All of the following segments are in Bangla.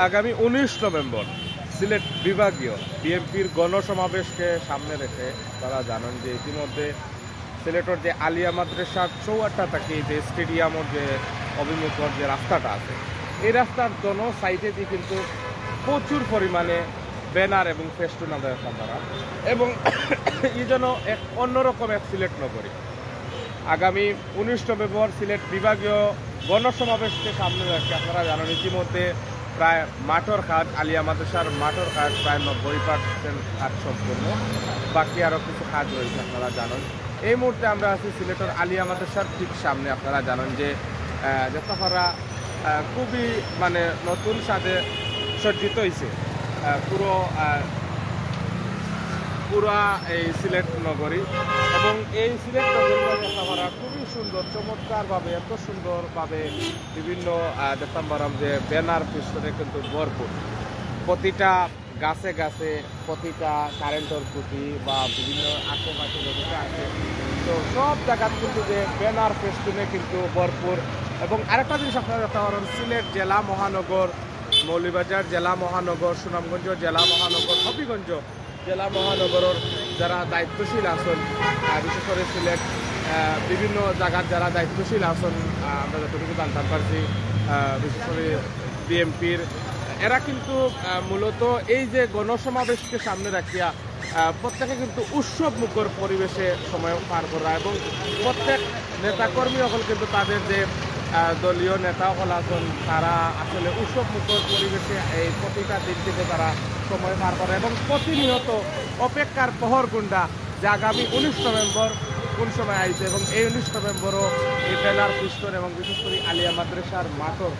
আগামী 19 নভেম্বর সিলেট বিভাগীয় বিএনপির গণসমাবেশকে সামনে রেখে তারা জানেন যে ইতিমধ্যে সিলেটের যে আলিয়া মাদ্রাসার চৌয়াট্টা থেকে যে স্টেডিয়ামের যে অভিমুখর যে রাস্তাটা আছে এই রাস্তার দোনো সাইডে দিয়ে কিন্তু প্রচুর পরিমাণে ব্যানার এবং ফেস্টুন আদায় করা এবং এই জন্য এক অন্যরকম এক সিলেট নগরী। আগামী 19 নভেম্বর সিলেট বিভাগীয় গণসমাবেশকে সামনে রেখে আপনারা জানেন ইতিমধ্যে প্রায় মাঠের কাজ আলিয়া মাদ্রাসার মাঠের কাজ প্রায় 90% কাজ সম্পূর্ণ, বাকি আরও কিছু কাজ রয়েছে আপনারা জানেন। এই মুহূর্তে আমরা আছি সিলেটের আলিয়া মাদ্রাসার ঠিক সামনে। আপনারা জানেন যে যতহারা খুবই মানে নতুন স্বাদে সজ্জিত হয়েছে পুরা এই সিলেট নগরী এবং এই সিলেট নগরী আমরা খুবই সুন্দর চমৎকারভাবে এত সুন্দরভাবে বিভিন্ন দেখতাম পারাম যে ব্যানার পিছনে কিন্তু ভরপুর, প্রতিটা গাছে গাছে প্রতিটা কারেন্টের খুঁটি বা বিভিন্ন আশেপাশে যেটা আছে তো সব জায়গার কিন্তু যে ব্যানার ফেস্টুনে কিন্তু ভরপুর। এবং আরেকটা জিনিস আপনারা দেখতে পারেন সিলেট জেলা মহানগর, মৌলভীবাজার জেলা মহানগর, সুনামগঞ্জ জেলা মহানগর, হবিগঞ্জ জেলা মহানগরের যারা দায়িত্বশীল আছেন, বিশেষ করে সিলেট বিভিন্ন জায়গার যারা দায়িত্বশীল আছেন আমরা যতটুকু জানতে পারছি বিশেষ করে বিএনপির এরা কিন্তু মূলত এই যে গণসমাবেশকে সামনে রাখিয়া প্রত্যেকে কিন্তু উৎসব মুখর পরিবেশে সময় পার করা এবং প্রত্যেক নেতাকর্মী সকল কিন্তু তাদের যে দলীয় নেতা সকল আছেন তারা আসলে উৎসব মুখর পরিবেশে এই প্রতিটা দিন থেকে তারা সময় পার করে এবং প্রতিনিয়ত অপেক্ষার প্রহর গুন্ডা যে আগামী 19 নভেম্বর কোন সময় আইছে এবং এই 19 নভেম্বরও এই বেলার পিস্তন এবং বিশেষ করে আলিয়া মাদ্রাসার মাঠও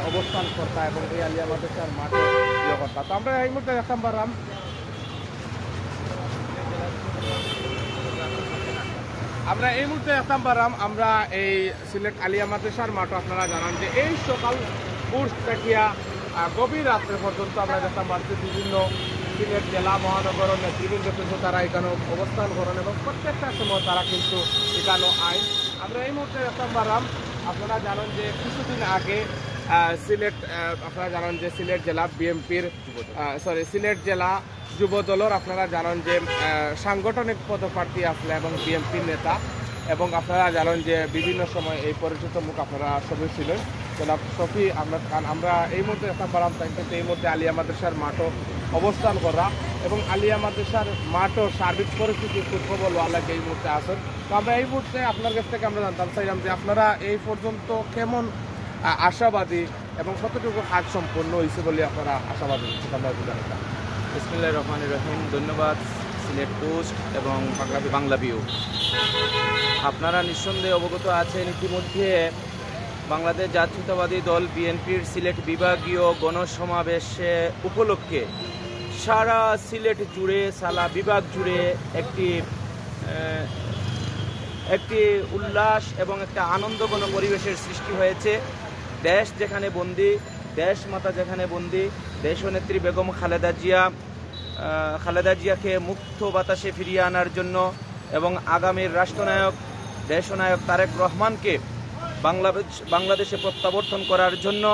অবস্থান কর্তা এবং এই আলিয়া মাদ্রাসার মাঠও ইয়ে কর্তা। তো আমরা এই মুহূর্তে দেখতাম পারলাম আমরা এই সিলেট আলিয়া মাদ্রাসার মাঠও আপনারা জানান যে এই সকাল পুরুষ দেখিয়া গভীর রাত্রে পর্যন্ত আমরা দেখতাম পারছি বিভিন্ন সিলেট জেলা মহানগরের নেতৃবৃন্দ কিন্তু তারা এখানে অবস্থান করেন এবং প্রত্যেকটা সময় তারা কিন্তু এখানে আইন। আমরা এই মুহূর্তে দেখতাম পারলাম আপনারা জানেন যে কিছুদিন আগে সিলেট জেলা বিএনপির সিলেট জেলা যুব দলের আপনারা জানেন যে সাংগঠনিক পদপ্রার্থী আসলে এবং বিএনপির নেতা এবং আপনারা জানেন যে বিভিন্ন সময় এই পরিচিত মুখ আপনারা সবই ছিলেন জনাব শফি আহমেদ খান। আমরা এই মুহূর্তে দেখতাম পারলাম তাই কিন্তু এই মুহূর্তে আলিয়া মাদ্রাসার মাঠও অবস্থান করা এবং আলিয়া মাদ্রাসার মাঠও সার্বিক পরিস্থিতি খোঁজখবর আল্লাহকে এই মুহূর্তে আসেন। তো আমরা এই মুহূর্তে আপনার কাছ থেকে আমরা জানতাম চাইলাম যে আপনারা এই পর্যন্ত কেমন আশাবাদী এবং কতটুকু কাজ সম্পন্ন হয়েছে বলে আপনারা আশাবাদী আমরা জানতাম। বিসমিল্লাহির রহমানির রহিম। ধন্যবাদ সিলেট পোস্ট এবং বাংলা ভিউ। আপনারা নিঃসন্দেহে অবগত আছেন ইতিমধ্যে বাংলাদেশ জাতীয়তাবাদী দল বিএনপির সিলেট বিভাগীয় গণসমাবেশে উপলক্ষে সারা সিলেট জুড়ে সারা বিভাগ জুড়ে একটি উল্লাস এবং একটা আনন্দঘন পরিবেশের সৃষ্টি হয়েছে। দেশ যেখানে বন্দী, দেশ মাতা যেখানে বন্দী, দেশনেত্রী বেগম খালেদা জিয়াকে মুক্ত বাতাসে ফিরিয়ে আনার জন্য এবং আগামীর রাষ্ট্রনায়ক দেশনায়ক তারেক রহমানকে বাংলাদেশে প্রত্যাবর্তন করার জন্য,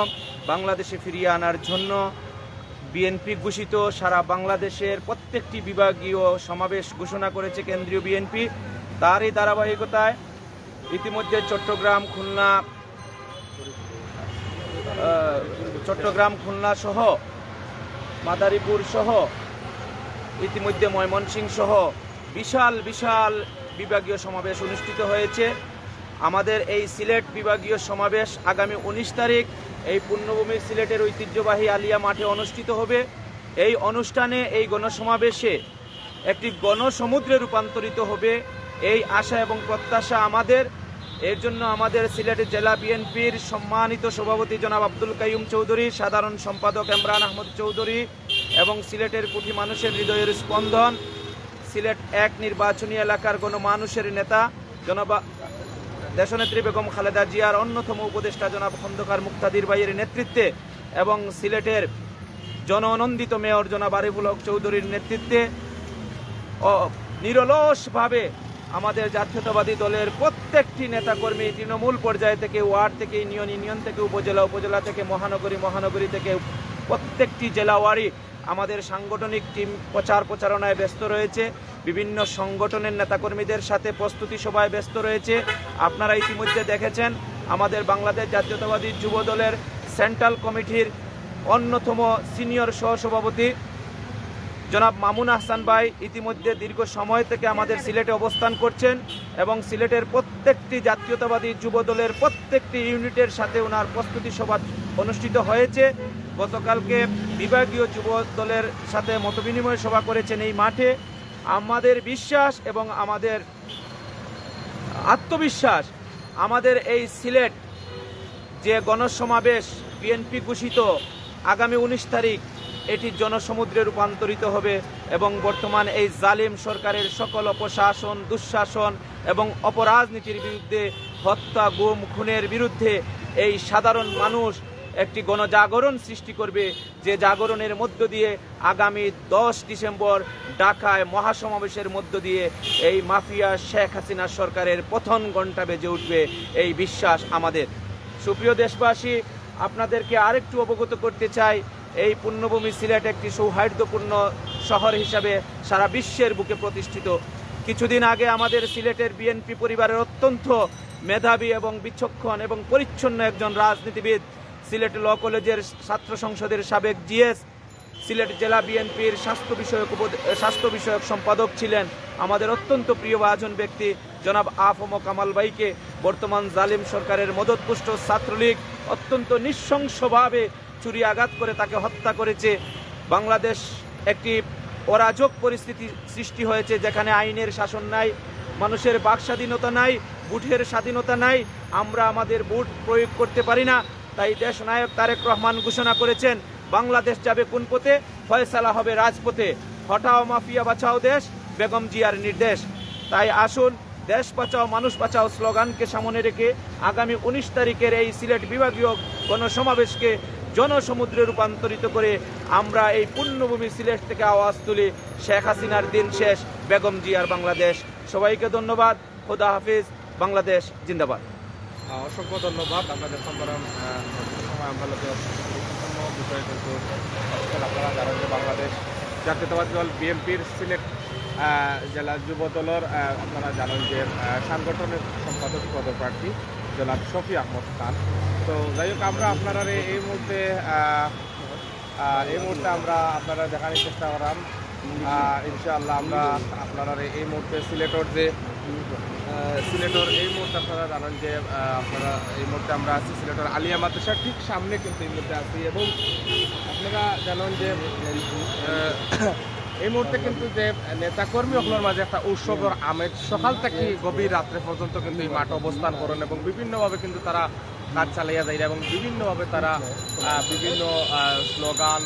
বাংলাদেশে ফিরিয়ে আনার জন্য বিএনপি ঘোষিত সারা বাংলাদেশের প্রত্যেকটি বিভাগীয় সমাবেশ ঘোষণা করেছে কেন্দ্রীয় বিএনপি। তারই ধারাবাহিকতায় ইতিমধ্যে চট্টগ্রাম খুলনা সহ মাদারীপুর সহ ইতিমধ্যে ময়মনসিংহ সহ বিশাল বিশাল বিভাগীয় সমাবেশ অনুষ্ঠিত হয়েছে। আমাদের এই সিলেট বিভাগীয় সমাবেশ আগামী 19 তারিখ এই পুণ্যভূমি সিলেটের ঐতিহ্যবাহী আলিয়া মাঠে অনুষ্ঠিত হবে। এই অনুষ্ঠানে এই গণসমাবেশে একটি গণসমুদ্রে রূপান্তরিত হবে এই আশা এবং প্রত্যাশা আমাদের। এর জন্য আমাদের সিলেট জেলা বিএনপির সম্মানিত সভাপতি জনাব আব্দুল কাইয়ুম চৌধুরী, সাধারণ সম্পাদক ইমরান আহমদ চৌধুরী এবং সিলেটের কোটি মানুষের হৃদয়ের স্পন্দন, সিলেট 1 নির্বাচনী এলাকার গণমানুষের নেতা জনাব দেশনেত্রী বেগম খালেদা জিয়ার অন্যতম উপদেষ্টা জনাব খন্দকার মুক্তাদির ভাইয়ের নেতৃত্বে এবং সিলেটের জননন্দিত মেয়র জনাব আরিফুল হক চৌধুরীর নেতৃত্বে নিরলসভাবে আমাদের জাতীয়তাবাদী দলের প্রত্যেকটি নেতাকর্মী তৃণমূল পর্যায় থেকে, ওয়ার্ড থেকে, ইউনিয়ন থেকে, উপজেলা থেকে, মহানগরী থেকে প্রত্যেকটি জেলাওয়ারি আমাদের সাংগঠনিক টিম প্রচারণায় ব্যস্ত রয়েছে, বিভিন্ন সংগঠনের নেতাকর্মীদের সাথে প্রস্তুতি সভায় ব্যস্ত রয়েছে। আপনারা ইতিমধ্যে দেখেছেন আমাদের বাংলাদেশ জাতীয়তাবাদী যুব দলের সেন্ট্রাল কমিটির অন্যতম সিনিয়র সহসভাপতি জনাব মামুন আহসান ভাই ইতিমধ্যে দীর্ঘ সময় থেকে আমাদের সিলেটে অবস্থান করছেন এবং সিলেটের প্রত্যেকটি জাতীয়তাবাদী যুব দলের প্রত্যেকটি ইউনিটের সাথে ওনার প্রস্তুতি সভা অনুষ্ঠিত হয়েছে। গতকালকে বিভাগীয় যুব দলের সাথে মতবিনিময় সভা করেছেন এই মাঠে। আমাদের বিশ্বাস এবং আমাদের আত্মবিশ্বাস, আমাদের এই সিলেট যে গণসমাবেশ বিএনপি ঘোষিত আগামী 19 তারিখ এটি জনসমুদ্রে রূপান্তরিত হবে এবং বর্তমান এই জালিম সরকারের সকল অপশাসন, দুঃশাসন এবং অপরাজনীতির বিরুদ্ধে, হত্যা, গুম, খুনের বিরুদ্ধে এই সাধারণ মানুষ একটি গণজাগরণ সৃষ্টি করবে, যে জাগরণের মধ্য দিয়ে আগামী 10 ডিসেম্বর ঢাকায় মহাসমাবেশের মধ্য দিয়ে এই মাফিয়া শেখ হাসিনা সরকারের পতন ঘণ্টা বেজে উঠবে, এই বিশ্বাস আমাদের। সুপ্রিয় দেশবাসী, আপনাদেরকে আরেকটু অবগত করতে চাই, এই পুণ্যভূমি সিলেট একটি সৌহার্দ্যপূর্ণ শহর হিসাবে সারা বিশ্বের বুকে প্রতিষ্ঠিত। কিছুদিন আগে আমাদের সিলেটের বিএনপি পরিবারের অত্যন্ত মেধাবী এবং বিচক্ষণ এবং পরিচ্ছন্ন একজন রাজনীতিবিদ, সিলেট ল কলেজের ছাত্র সংসদের সাবেক জিএস, সিলেট জেলা বিএনপির স্বাস্থ্য বিষয়ক সম্পাদক ছিলেন, আমাদের অত্যন্ত প্রিয় ভাজন ব্যক্তি জনাব আফম কামাল ভাইকে বর্তমান জালিম সরকারের মদতপুষ্ট ছাত্রলীগ অত্যন্ত নৃশংসভাবে ছুরি আঘাত করে তাকে হত্যা করেছে। বাংলাদেশ একটি অরাজক পরিস্থিতি সৃষ্টি হয়েছে, যেখানে আইনের শাসন নাই, মানুষের বাক স্বাধীনতা নাই, ভোটের স্বাধীনতা নাই, আমরা আমাদের ভোট প্রয়োগ করতে পারি না। তাই দেশ নায়ক তারেক রহমান ঘোষণা করেছেন, বাংলাদেশ যাবে কোন পথে, ফয়সালা হবে রাজপথে, হটাও মাফিয়া বাঁচাও দেশ, বেগম জিয়ার নির্দেশ। তাই আসুন, দেশ বাঁচাও মানুষ বাঁচাও স্লোগানকে সামনে রেখে আগামী 19 তারিখের এই সিলেট বিভাগীয় গণসমাবেশকে জনসমুদ্রে রূপান্তরিত করে আমরা এই পুণ্যভূমি সিলেট থেকে আওয়াজ তুলি, শেখ হাসিনার দিন শেষ, বেগম জিয়ার বাংলাদেশ। সবাইকে ধন্যবাদ। খোদা হাফিজ। বাংলাদেশ জিন্দাবাদ। অসংখ্য ধন্যবাদ। আপনাদের সম্মেলন আমরা গুরুত্বপূর্ণ বিষয় কিন্তু আপনারা জানেন যে বাংলাদেশ জাতীয়তাবাদী দল বিএনপির সিলেট জেলা যুব দলের আপনারা জানেন যে সাংগঠনিক সম্পাদক পদপ্রার্থী জনাব শফি আহমদ খান। তো যাই হোক, আমরা আপনারা এই মুহূর্তে আমরা আপনারা দেখানোর চেষ্টা করলাম। ইনশাআল্লাহ আমরা আপনারা এই মুহূর্তে সিলেটের এই মুহূর্তে আপনারা জানেন যে আপনারা এই মুহূর্তে আমরা আছি সিলেটের আলিয়া মাদ্রাসার ঠিক সামনে কিন্তু এই মুহূর্তে আছি এবং আপনারা জানেন যে এই মুহূর্তে কিন্তু যে নেতাকর্মী সকলের মাঝে একটা উৎসবের আমেজ সকাল থেকে গভীর রাত্রে পর্যন্ত কিন্তু এই মাঠ অবস্থান করেন এবং বিভিন্নভাবে কিন্তু তারা কাজ চালিয়ে যায় এবং বিভিন্নভাবে তারা বিভিন্ন স্লোগান,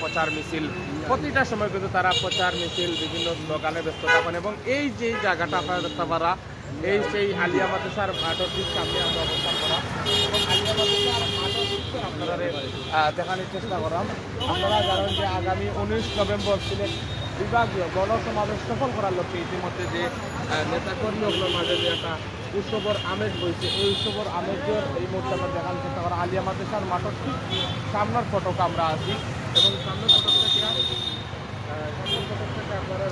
প্রচার মিছিল, প্রতিটা সময় কিন্তু তারা প্রচার মিছিল বিভিন্ন স্লোগানে ব্যস্ত থাকেন এবং এই যে জায়গাটা আপনারা দেখতে পারা, এই সেই আলিয়া মাদ্রাসার মাঠের ঠিক সামনে আমরা অবস্থান করা এবং আলিয়া মাদ্রাসার মাঠের আপনারা দেখানোর চেষ্টা করাম। আপনারা জানেন যে আগামী 19 নভেম্বর সিলেট বিভাগীয় গণসমাবেশ সফল করার লক্ষ্যে ইতিমধ্যে যে নেতাকর্মীগুলোর মাঝে যে একটা উৎসবের আমেজ বইছে, এই উৎসবের আমেজের এই মুহূর্তে আমরা দেখানোর চেষ্টা করা আলিয়া মাদ্রাসার মাঠের ঠিক সামনের ফটক আমরা আছি এবং সামনের ফটক থেকে আপনারা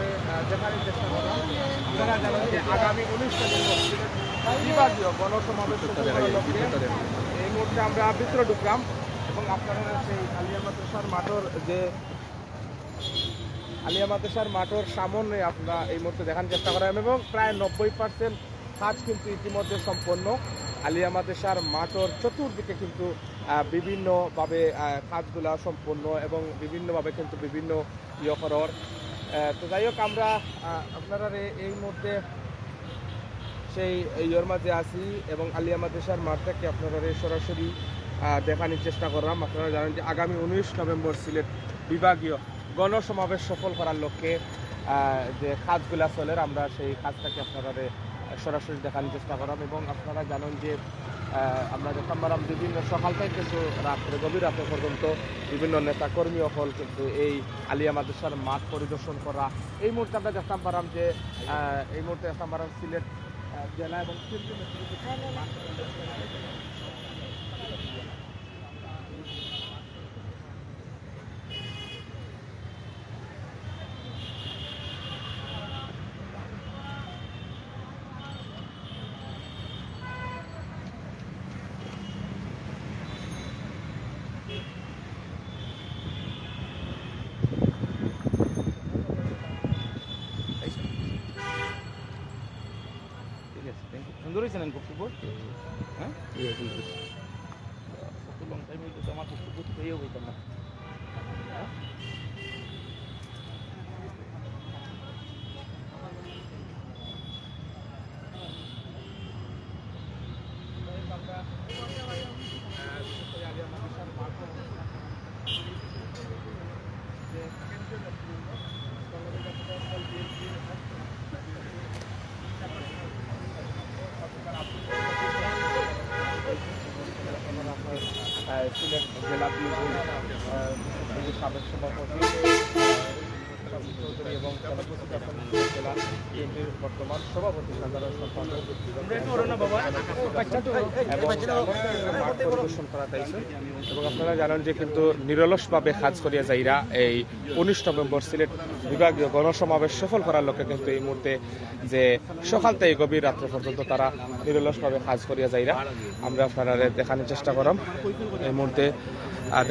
দেখানোর চেষ্টা করা। আপনারা জানেন যে আগামী 19 নভেম্বর সিলেট বিভাগীয় গণসমাবেশ সফল করার লক্ষ্যে এই মুহূর্তে আমরা ভিতরে ঢুকলাম এবং আপনারা সেই আলিয়া মাদ্রাসার মাঠের সামনে আপনারা এই মুহূর্তে দেখানোর চেষ্টা করেন এবং প্রায় 90% কাজ কিন্তু ইতিমধ্যে সম্পন্ন। আলিয়া মাদ্রাসার মাঠের চতুর্দিকে কিন্তু বিভিন্নভাবে কাজগুলা সম্পন্ন এবং বিভিন্নভাবে কিন্তু বিভিন্ন করার। তো যাই হোক, আমরা আপনারা এই মুহূর্তে সেই ইয়ের মাঝে আছি এবং আলিয়া মাদ্রাসার মাঠটাকে আপনারা সরাসরি দেখানোর চেষ্টা করলাম। আপনারা জানেন যে আগামী 19 নভেম্বর সিলেট বিভাগীয় গণসমাবেশ সফল করার লক্ষ্যে যে কাজগুলা চলে, আমরা সেই কাজটাকে আপনারা সরাসরি দেখানোর চেষ্টা করলাম এবং আপনারা জানেন যে আমরা দেখতাম পারাম বিভিন্ন সকাল থেকে কিছু রাত্রে গভীর রাত্রে পর্যন্ত বিভিন্ন নেতাকর্মী হল কিন্তু এই আলিয়া মাদ্রাসার মাঠ পরিদর্শন করা। এই মুহূর্তে আমরা দেখতাম পারাম যে সিলেট জেলা এবং চেনেন বক্তব্য? হ্যাঁ, কত লং টাইম হইতেছে আমার বক্তব্য তো পেয়েও হইতাম না। হ্যাঁ? সিলেট জেলা বিএনপির সাবেক সভাপতি চৌধুরী এবং জেলা বিএনপির বর্তমান সভাপতি সাধারণ সম্পাদক মাঠ পরিদর্শন করা হয়েছে। এবং আপনারা জানেন যে কিন্তু নিরলসভাবে কাজ করিয়া যাইরা এই 19 নভেম্বর সিলেট বিভাগীয় গণসমাবেশ সফল করার লক্ষ্যে কিন্তু এই মুহূর্তে যে সকাল থেকে গভীর রাত্র পর্যন্ত তারা নিরলসভাবে কাজ করিয়া যাইরা আমরা আপনারা দেখানোর চেষ্টা করলাম। এই মুহূর্তে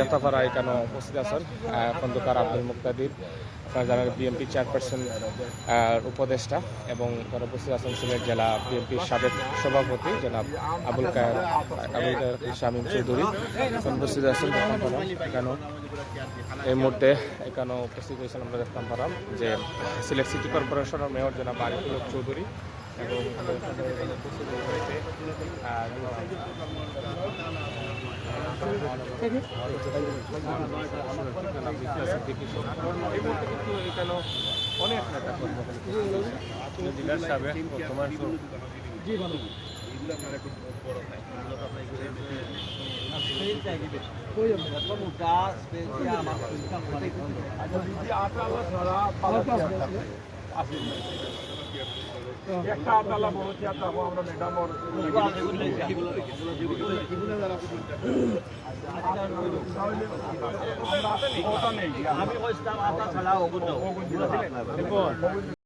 দেখাপাড়া এখানে উপস্থিত আছেন খন্দকার আব্দুল মুক্তাদির, আপনারা জানেন বিএনপি চেয়ারপারসন উপদেষ্টা, এবং তারা উপস্থিত আছেন সিলেট জেলা বিএনপির সাবেক সভাপতি জনাব আবুল কায়ের শামীম চৌধুরী উপস্থিত আছেন। এখানে এই মুহূর্তে এখানে উপস্থিত হয়েছেন আমরা দেখতাম পারাম যে সিলেট সিটি কর্পোরেশনের মেয়র জনাব আরিফুল হক চৌধুরী এবং উপস্থিত হয়েছে অনেক নেতা জেলার সাবেক বর্তমান একটা আতালা বড় চেয়ারটা আমরা ম্যাডামর আমি